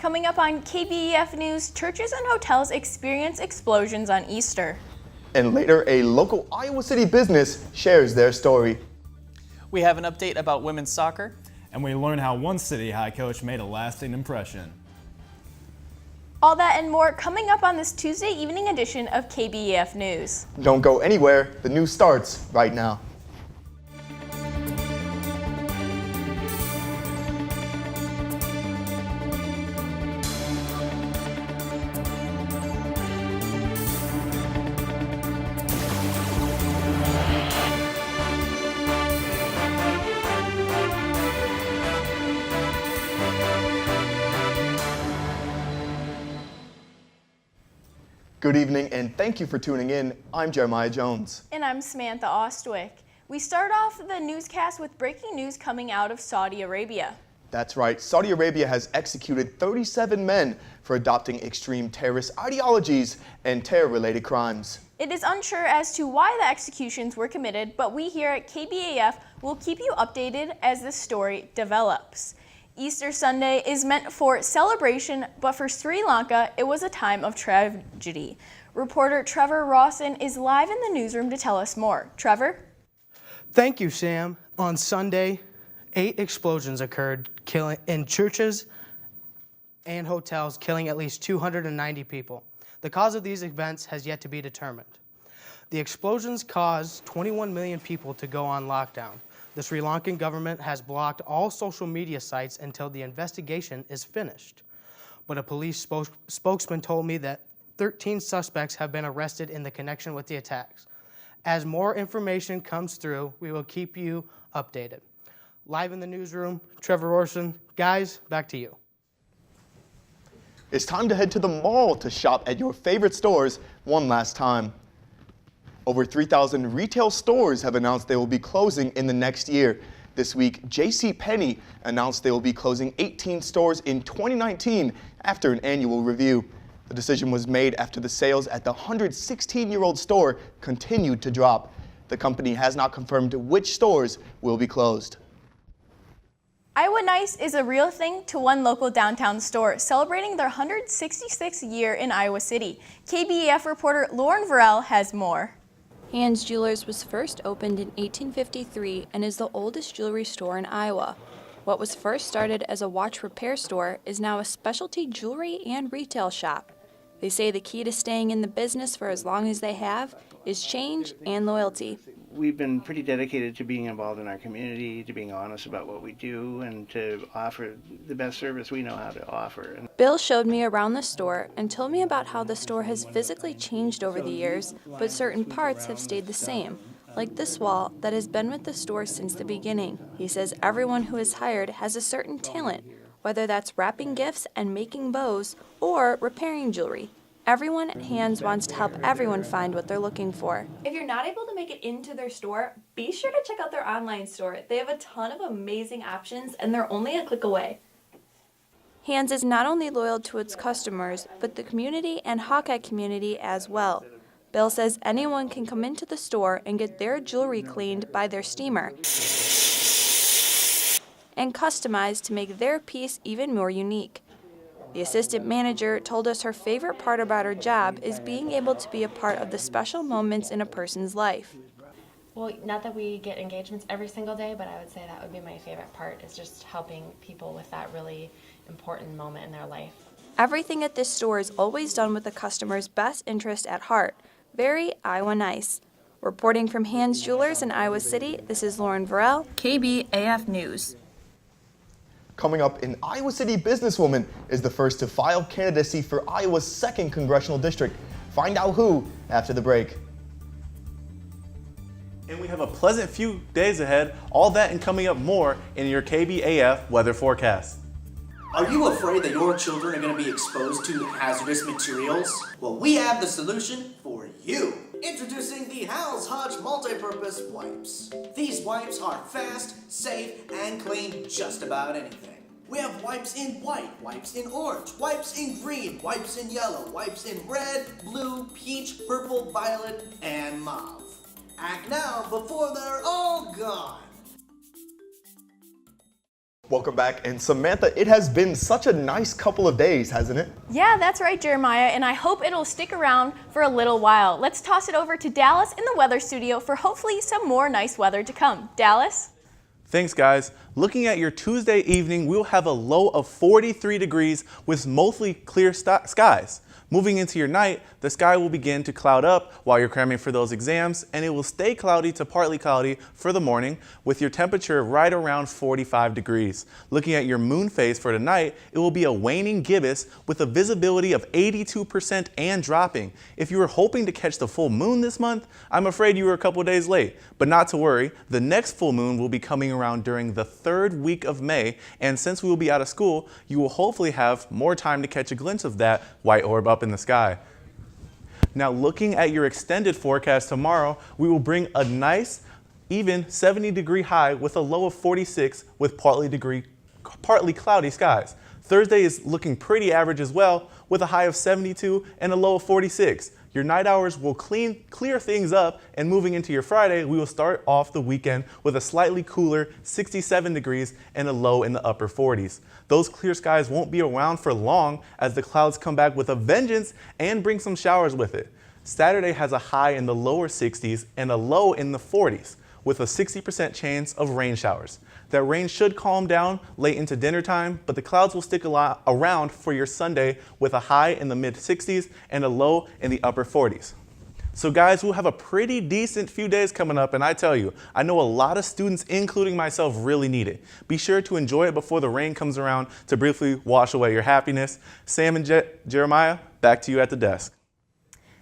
Coming up on KBEF News, churches and hotels experience explosions on Easter. And later, a local Iowa City business shares their story. We have an update about women's soccer. And we learn how one City High coach made a lasting impression. All that and more coming up on this Tuesday evening edition of KBEF News. Don't go anywhere. The news starts right now. Good evening and thank you for tuning in. I'm Jeremiah Jones. And I'm Samantha Ostwick. We start off the newscast with breaking news coming out of Saudi Arabia. That's right. Saudi Arabia has executed 37 men for adopting extreme terrorist ideologies and terror-related crimes. It is unsure as to why the executions were committed, but we here at KBAF will keep you updated as this story develops. Easter Sunday is meant for celebration, but for Sri Lanka, it was a time of tragedy. Reporter Trevor Rawson is live in the newsroom to tell us more. Trevor? Thank you, Sam. On Sunday, 8 explosions occurred in churches and hotels, killing at least 290 people. The cause of these events has yet to be determined. The explosions caused 21 million people to go on lockdown. The Sri Lankan government has blocked all social media sites until the investigation is finished. But a police spokesman told me that 13 suspects have been arrested in the connection with the attacks. As more information comes through, we will keep you updated. Live in the newsroom, Trevor Orson. Guys, back to you. It's time to head to the mall to shop at your favorite stores one last time. Over 3,000 retail stores have announced they will be closing in the next year. This week, JCPenney announced they will be closing 18 stores in 2019 after an annual review. The decision was made after the sales at the 116-year-old store continued to drop. The company has not confirmed which stores will be closed. Iowa Nice is a real thing to one local downtown store, celebrating their 166th year in Iowa City. KBEF reporter Lauren Vorel has more. Hans Jewelers was first opened in 1853 and is the oldest jewelry store in Iowa. What was first started as a watch repair store is now a specialty jewelry and retail shop. They say the key to staying in the business for as long as they have is change and loyalty. We've been pretty dedicated to being involved in our community, to being honest about what we do, and to offer the best service we know how to offer. Bill showed me around the store and told me about how the store has physically changed over the years, but certain parts have stayed the same, like this wall that has been with the store since the beginning. He says everyone who is hired has a certain talent, whether that's wrapping gifts and making bows or repairing jewelry. Everyone at Hans wants to help everyone find what they're looking for. If you're not able to make it into their store, be sure to check out their online store. They have a ton of amazing options and they're only a click away. Hans is not only loyal to its customers, but the community and Hawkeye community as well. Bill says anyone can come into the store and get their jewelry cleaned by their steamer and customized to make their piece even more unique. The assistant manager told us her favorite part about her job is being able to be a part of the special moments in a person's life. Well, not that we get engagements every single day, but I would say that would be my favorite part, is just helping people with that really important moment in their life. Everything at this store is always done with the customer's best interest at heart. Very Iowa Nice. Reporting from Hans Jewelers in Iowa City, this is Lauren Vorel, KBAF News. Coming up, an Iowa City businesswoman is the first to file candidacy for Iowa's 2nd congressional district. Find out who after the break. And we have a pleasant few days ahead. All that and coming up more in your KBAF weather forecast. Are you afraid that your children are going to be exposed to hazardous materials? Well, we have the solution for you. Introducing the Hal's Hodge Multi-Purpose Wipes. These wipes are fast, safe, and clean just about anything. We have wipes in white, wipes in orange, wipes in green, wipes in yellow, wipes in red, blue, peach, purple, violet, and mauve. Act now before they're all gone. Welcome back, and Samantha, it has been such a nice couple of days, hasn't it? Yeah, that's right, Jeremiah, and I hope it'll stick around for a little while. Let's toss it over to Dallas in the weather studio for hopefully some more nice weather to come. Dallas? Thanks, guys. Looking at your Tuesday evening, we'll have a low of 43 degrees with mostly clear skies. Moving into your night, the sky will begin to cloud up while you're cramming for those exams, and it will stay cloudy to partly cloudy for the morning with your temperature right around 45 degrees. Looking at your moon phase for tonight, it will be a waning gibbous with a visibility of 82% and dropping. If you were hoping to catch the full moon this month, I'm afraid you were a couple days late. But not to worry, the next full moon will be coming around during the 3rd week of May, and since we will be out of school, you will hopefully have more time to catch a glimpse of that white orb up in the sky. Now, looking at your extended forecast tomorrow, we will bring a nice, even 70-degree high with a low of 46 with partly cloudy skies. Thursday is looking pretty average as well with a high of 72 and a low of 46. Your night hours will clear things up, and moving into your Friday, we will start off the weekend with a slightly cooler 67 degrees and a low in the upper 40s. Those clear skies won't be around for long as the clouds come back with a vengeance and bring some showers with it. Saturday has a high in the lower 60s and a low in the 40s with a 60% chance of rain showers. That rain should calm down late into dinner time, but the clouds will stick around for your Sunday with a high in the mid 60s and a low in the upper 40s. So guys, we'll have a pretty decent few days coming up, and I tell you, I know a lot of students, including myself, really need it. Be sure to enjoy it before the rain comes around to briefly wash away your happiness. Sam and Jeremiah, back to you at the desk.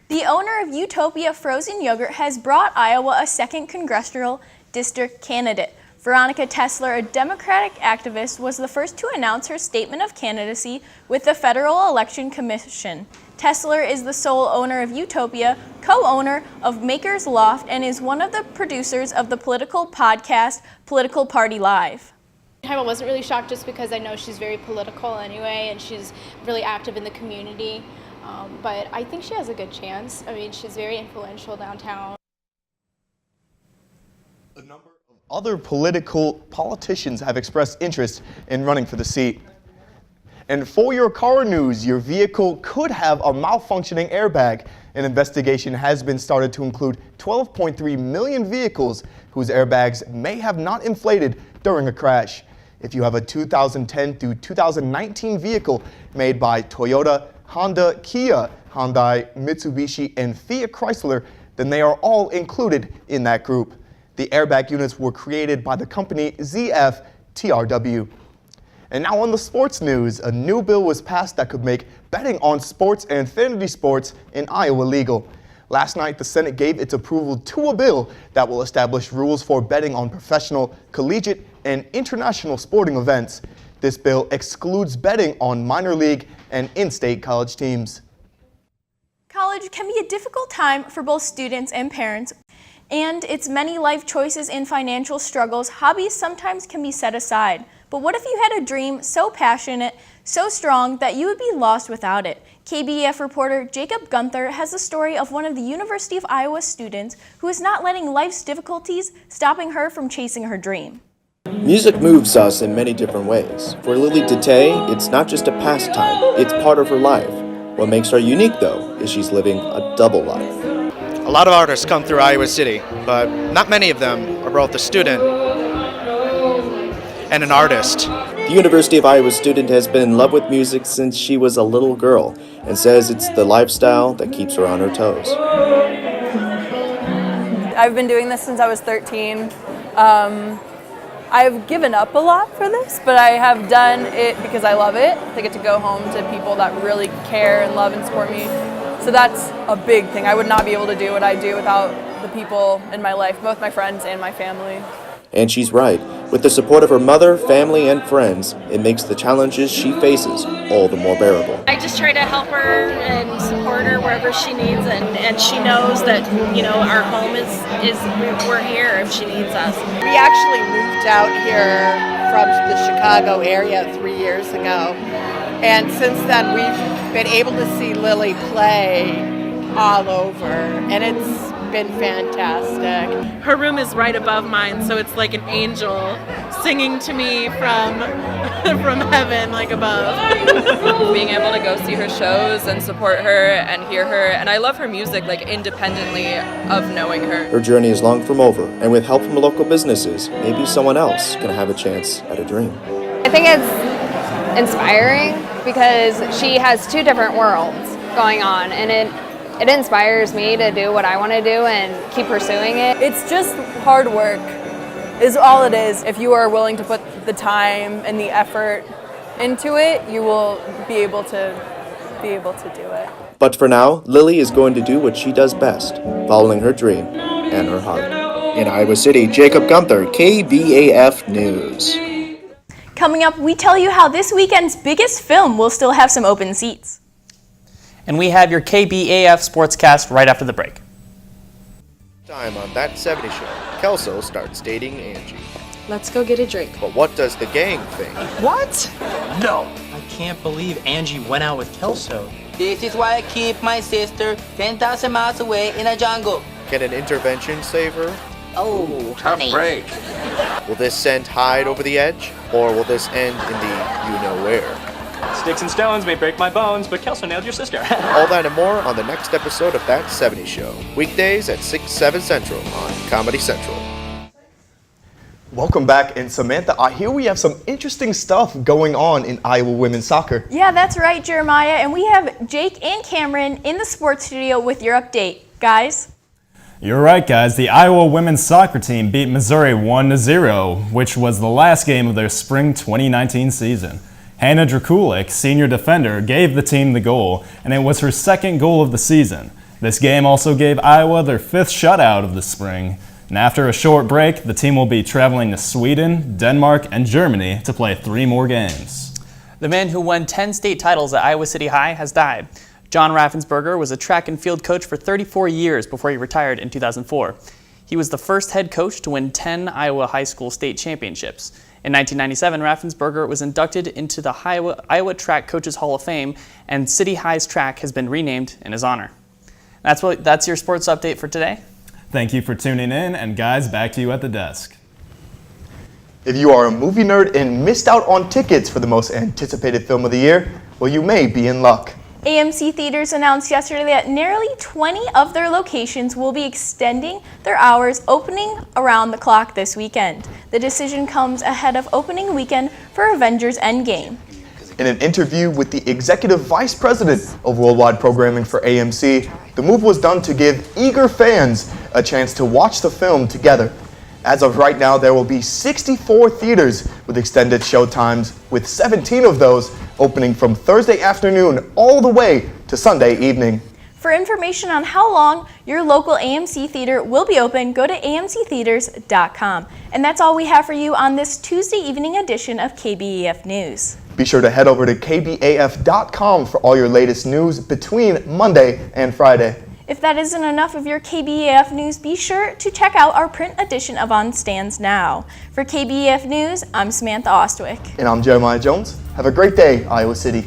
The owner of Utopia Frozen Yogurt has brought Iowa a 2nd congressional district candidate. Veronica Tesler, a Democratic activist, was the first to announce her statement of candidacy with the Federal Election Commission. Tesler is the sole owner of Utopia, co-owner of Maker's Loft, and is one of the producers of the political podcast Political Party Live. I wasn't really shocked just because I know she's very political anyway, and she's really active in the community. But I think she has a good chance. I mean, she's very influential downtown. A number of other politicians have expressed interest in running for the seat. And for your car news, your vehicle could have a malfunctioning airbag. An investigation has been started to include 12.3 million vehicles whose airbags may have not inflated during a crash. If you have a 2010 through 2019 vehicle made by Toyota, Honda, Kia, Hyundai, Mitsubishi, and Fiat Chrysler, then they are all included in that group. The airbag units were created by the company ZF TRW. And now on the sports news, a new bill was passed that could make betting on sports and fantasy sports in Iowa legal. Last night, the Senate gave its approval to a bill that will establish rules for betting on professional, collegiate, and international sporting events. This bill excludes betting on minor league and in-state college teams. College can be a difficult time for both students and parents, and its many life choices and financial struggles, hobbies sometimes can be set aside. But what if you had a dream so passionate, so strong that you would be lost without it? KBAF reporter Jacob Guenther has the story of one of the University of Iowa students who is not letting life's difficulties stopping her from chasing her dream. Music moves us in many different ways. For Lily Tatay, it's not just a pastime, it's part of her life. What makes her unique, though, is she's living a double life. A lot of artists come through Iowa City, but not many of them are both a student and an artist. The University of Iowa student has been in love with music since she was a little girl and says it's the lifestyle that keeps her on her toes. I've been doing this since I was 13. I've given up a lot for this, but I have done it because I love it. I get to go home to people that really care and love and support me. So that's a big thing. I would not be able to do what I do without the people in my life, both my friends and my family. And she's right. With the support of her mother, family, and friends, it makes the challenges she faces all the more bearable. I just try to help her and support her wherever she needs, and she knows that, you know, our home is we're here if she needs us. We actually moved out here from the Chicago area 3 years ago, and since then we've been able to see Lily play all over, and it's been fantastic. Her room is right above mine, so it's like an angel singing to me from from heaven, like above. Being able to go see her shows and support her and hear her, and I love her music like independently of knowing her. Her journey is long from over, and with help from local businesses, maybe someone else can have a chance at a dream. I think it's inspiring because she has two different worlds going on, and it inspires me to do what I want to do and keep pursuing it. It's just hard work is all it is. If you are willing to put the time and the effort into it, you will be able to do it. But for now, Lily is going to do what she does best, following her dream and her heart. In Iowa City, Jacob Guenther, KBAF News. Coming up, we tell you how this weekend's biggest film will still have some open seats. And we have your KBAF Sportscast right after the break. Time on That 70 Show, Kelso starts dating Angie. Let's go get a drink. But what does the gang think? What? No. I can't believe Angie went out with Kelso. This is why I keep my sister 10,000 miles away in a jungle. Can an intervention save her? Oh, tough break. Will this send Hyde over the edge? Or will this end in the you-know-where? Sticks and stones may break my bones, but Kelso nailed your sister. All that and more on the next episode of That 70 Show. Weekdays at 6, 7 Central on Comedy Central. Welcome back, and Samantha, I hear we have some interesting stuff going on in Iowa women's soccer. Yeah, that's right, Jeremiah, and we have Jake and Cameron in the sports studio with your update. Guys? You're right, guys. The Iowa women's soccer team beat Missouri 1-0, which was the last game of their spring 2019 season. Hannah Drakulik, senior defender, gave the team the goal, and it was her second goal of the season. This game also gave Iowa their fifth shutout of the spring. And after a short break, the team will be traveling to Sweden, Denmark, and Germany to play 3 more games. The man who won 10 state titles at Iowa City High has died. John Raffensperger was a track and field coach for 34 years before he retired in 2004. He was the first head coach to win 10 Iowa high school state championships. In 1997, Raffensperger was inducted into the Iowa Track Coaches Hall of Fame, and City High's track has been renamed in his honor. That's your sports update for today. Thank you for tuning in, and guys, back to you at the desk. If you are a movie nerd and missed out on tickets for the most anticipated film of the year, well, you may be in luck. AMC Theaters announced yesterday that nearly 20 of their locations will be extending their hours opening around the clock this weekend. The decision comes ahead of opening weekend for Avengers Endgame. In an interview with the Executive Vice President of Worldwide Programming for AMC, the move was done to give eager fans a chance to watch the film together. As of right now, there will be 64 theaters with extended show times, with 17 of those opening from Thursday afternoon all the way to Sunday evening. For information on how long your local AMC theater will be open, go to amctheaters.com. And that's all we have for you on this Tuesday evening edition of KBAF News. Be sure to head over to kbaf.com for all your latest news between Monday and Friday. If that isn't enough of your KBAF news, be sure to check out our print edition of On Stands Now. For KBAF News, I'm Samantha Ostwick. And I'm Jeremiah Jones. Have a great day, Iowa City.